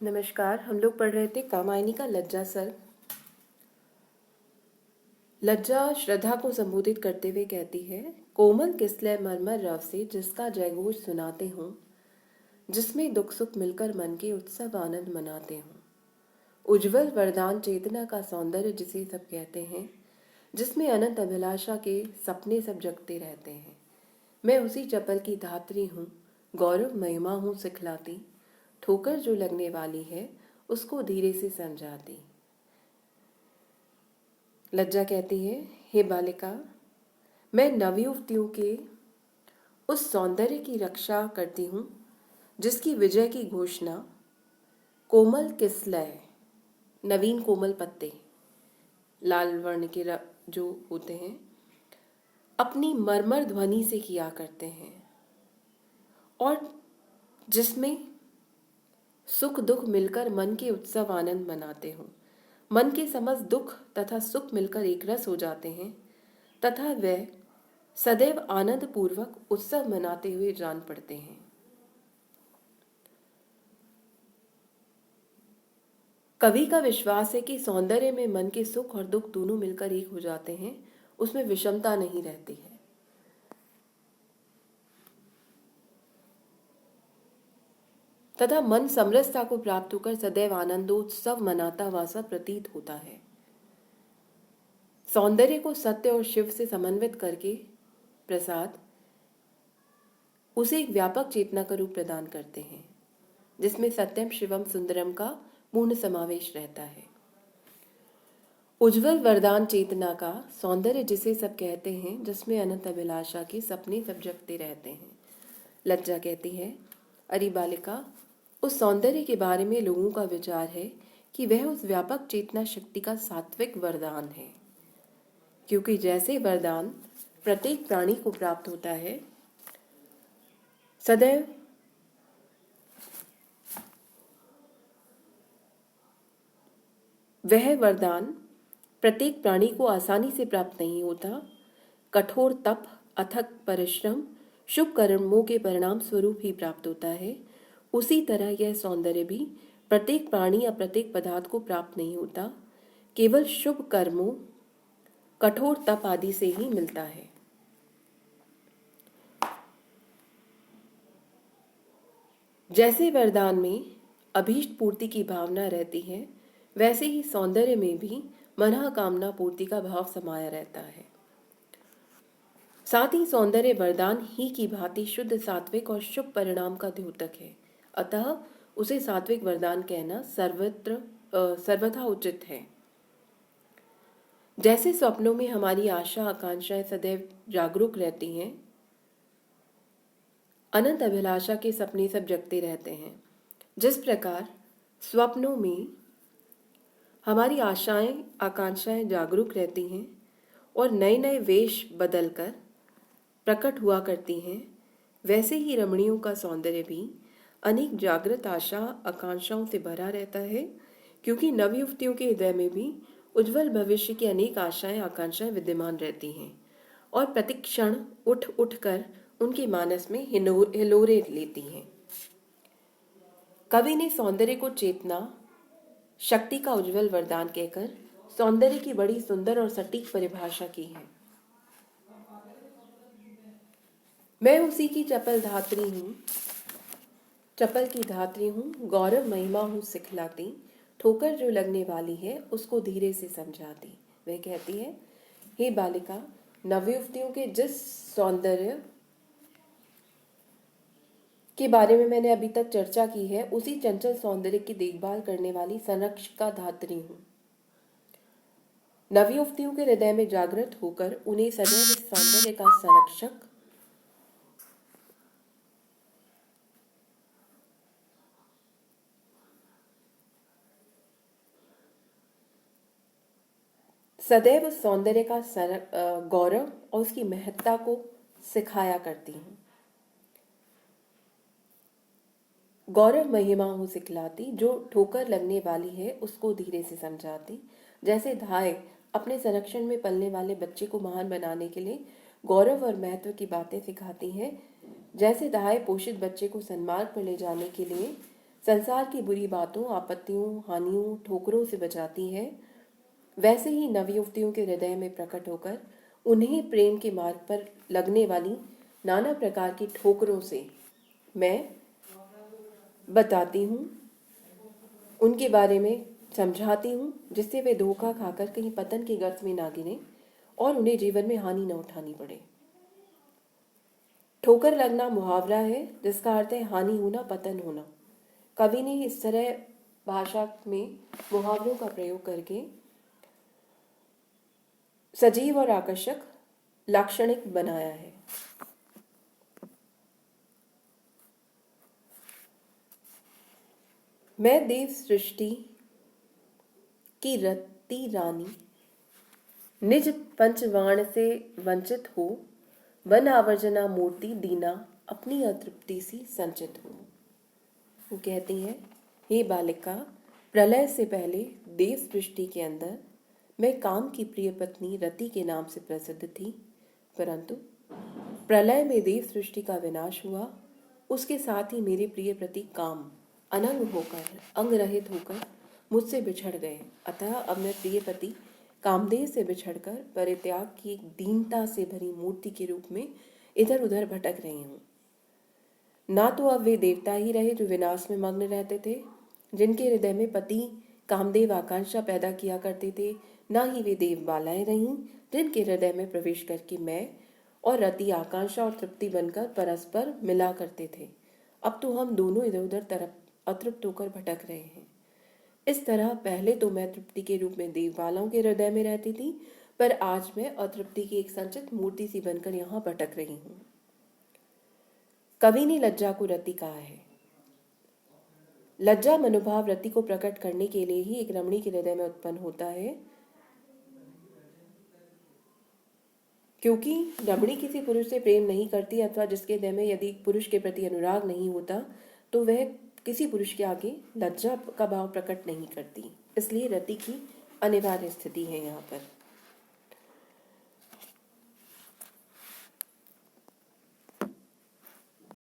नमस्कार। हम लोग पढ़ रहे थे कामायनी का लज्जा सर्ग। लज्जा श्रद्धा को संबोधित करते हुए कहती है, कोमल किसलय मरमर रव से जिसका जयघोष सुनाते हों, जिसमें दुख सुख मिलकर मन के उत्सव आनंद मनाते हों। उज्जवल वरदान चेतना का सौंदर्य जिसे सब कहते हैं, जिसमें अनंत अभिलाषा के सपने सब जगते रहते हैं। मैं उसी चपल की धात्री हूँ, गौरव महिमा हूँ सिखलाती, ठोकर जो लगने वाली है उसको धीरे से समझाती। लज्जा कहती है, हे बालिका, मैं नवयुवतियों के उस सौंदर्य की रक्षा करती हूँ जिसकी विजय की घोषणा कोमल किसलय, नवीन कोमल पत्ते लाल वर्ण के जो होते हैं, अपनी मरमर ध्वनि से किया करते हैं और जिसमें सुख दुख मिलकर मन के उत्सव आनंद मनाते हों। मन के समस्त दुख तथा सुख मिलकर एक रस हो जाते हैं तथा वे सदैव आनंद पूर्वक उत्सव मनाते हुए जान पड़ते हैं। कवि का विश्वास है कि सौंदर्य में मन के सुख और दुख दोनों मिलकर एक हो जाते हैं, उसमें विषमता नहीं रहती है। तथा मन समरसता को प्राप्त होकर सदैव आनंदोत्सव मनाता हुआ सा प्रतीत होता है। सौंदर्य को सत्य और शिव से समन्वित करके प्रसाद उसे एक व्यापक चेतना का रूप प्रदान करते हैं, जिसमें सत्यम शिवम सुंदरम का पूर्ण समावेश रहता है। उज्जवल वरदान चेतना का सौंदर्य जिसे सब कहते हैं, जिसमें अनंत अभिलाषा के सपने सब जगते रहते हैं। लज्जा कहती है, अरे बालिका, उस सौंदर्य के बारे में लोगों का विचार है कि वह उस व्यापक चेतना शक्ति का सात्विक वरदान है, क्योंकि जैसे वरदान प्रत्येक प्राणी को प्राप्त होता है, सदैव वह वरदान प्रत्येक प्राणी को आसानी से प्राप्त नहीं होता। कठोर तप, अथक परिश्रम, शुभ कर्मों के परिणाम स्वरूप ही प्राप्त होता है। उसी तरह यह सौंदर्य भी प्रत्येक प्राणी या प्रत्येक पदार्थ को प्राप्त नहीं होता, केवल शुभ कर्मों, कठोर तप आदि से ही मिलता है। जैसे वरदान में अभीष्ट पूर्ति की भावना रहती है, वैसे ही सौंदर्य में भी मनोकामना पूर्ति का भाव समाया रहता है। साथ ही सौंदर्य वरदान ही की भांति शुद्ध सात्विक और शुभ परिणाम का द्योतक है, अतः उसे सात्विक वरदान कहना सर्वथा उचित है। जैसे स्वप्नों में हमारी आशा आकांक्षाएं सदैव जागरूक रहती हैं, अनंत अभिलाषा के सपने सब जगते रहते हैं, जिस प्रकार स्वप्नों में हमारी आशाएं आकांक्षाएं जागरूक रहती हैं और नए नए वेश बदलकर प्रकट हुआ करती हैं, वैसे ही रमणियों का सौंदर्य भी अनेक जागृत आशा आकांक्षाओं से भरा रहता है, क्योंकि नवयुवतियों के हृदय में भी उज्जवल भविष्य की अनेक आशाएं आकांक्षाएं विद्यमान रहती हैं और प्रतिक्षण उठ उठ कर उनके मानस में हिलोरे लेती हैं। कवि ने सौंदर्य को चेतना शक्ति का उज्जवल वरदान कहकर सौंदर्य की बड़ी सुंदर और सटीक परिभाषा की है। मैं उसी की चपल की धात्री हूँ, गौरव महिमा हूँ सिखलाती, ठोकर जो लगने वाली है उसको धीरे से समझाती। वह कहती है, हे बालिका, नवयुवतियों के जिस सौंदर्य के बारे में मैंने अभी तक चर्चा की है, उसी चंचल सौंदर्य की देखभाल करने वाली संरक्षिका धात्री हूँ। नवयुवतियों के हृदय में जागृत होकर उन्हें सदैव इस सौंदर्य का संरक्षक सदैव उस सौंदर्य का गौरव और उसकी महत्ता को सिखाया करती हूँ। गौरव महिमा हूँ सिखलाती, जो ठोकर लगने वाली है उसको धीरे से समझाती। जैसे धाय अपने संरक्षण में पलने वाले बच्चे को महान बनाने के लिए गौरव और महत्व की बातें सिखाती है, जैसे धाय पोषित बच्चे को सन्मार्ग पर ले जाने के लिए संसार की बुरी बातों, आपत्तियों, हानियों, ठोकरों से बचाती है, वैसे ही नवयुवतियों के हृदय में प्रकट होकर उन्हें प्रेम के मार्ग पर लगने वाली नाना प्रकार की ठोकरों से मैं बताती हूँ, उनके बारे में समझाती हूँ, जिससे वे धोखा खाकर कहीं पतन के गर्त में ना गिरे और उन्हें जीवन में हानि न उठानी पड़े। ठोकर लगना मुहावरा है जिसका अर्थ है हानि होना, पतन होना। कवि ने इस तरह भाषा में मुहावरों का प्रयोग करके सजीव और आकर्षक लाक्षणिक बनाया है। मैं देव सृष्टि की रति रानी, निज पंचवाण से वंचित हो, वन आवर्जना मूर्ति दीना, अपनी अतृप्ति सी संचित हो। वो कहती हैं, हे बालिका, प्रलय से पहले देव सृष्टि के अंदर मैं काम की प्रिय पत्नी रति के नाम से प्रसिद्ध थी, परंतु प्रलय में देव सृष्टि का विनाश हुआ। उसके साथ ही मेरे प्रिय प्रति काम अनंग होकर, अंग रहित होकर मुझसे बिछड़ गए। अतः अब मैं प्रिय पति कामदेव से बिछड़कर परित्याग की एक दीनता से भरी मूर्ति के रूप में इधर उधर भटक रही हूँ। ना तो अब वे देवता ही रहे जो विनाश में मग्न रहते थे, जिनके हृदय में पति कामदेव आकांक्षा पैदा किया करते थे, ना ही वे देव बालाएं रहीं जिनके हृदय में प्रवेश करके मैं और रति आकांक्षा और तृप्ति बनकर परस्पर मिला करते थे। अब तो हम दोनों इधर उधर तरफ अतृप्त होकर भटक रहे हैं। इस तरह पहले तो मैं तृप्ति के रूप में देवबालाओं के हृदय में रहती थी, पर आज मैं अतृप्ति की एक संचित मूर्ति सी बनकर यहाँ भटक रही हूँ। कवि ने लज्जा को रति कहा है। लज्जा मनोभाव रति को प्रकट करने के लिए ही एक रमणी के हृदय में उत्पन्न होता है, क्योंकि रमणी किसी पुरुष से प्रेम नहीं करती, अथवा जिसके हृदय में यदि पुरुष के प्रति अनुराग नहीं होता तो वह किसी पुरुष के आगे लज्जा का भाव प्रकट नहीं करती। इसलिए रति की अनिवार्य स्थिति है यहाँ पर।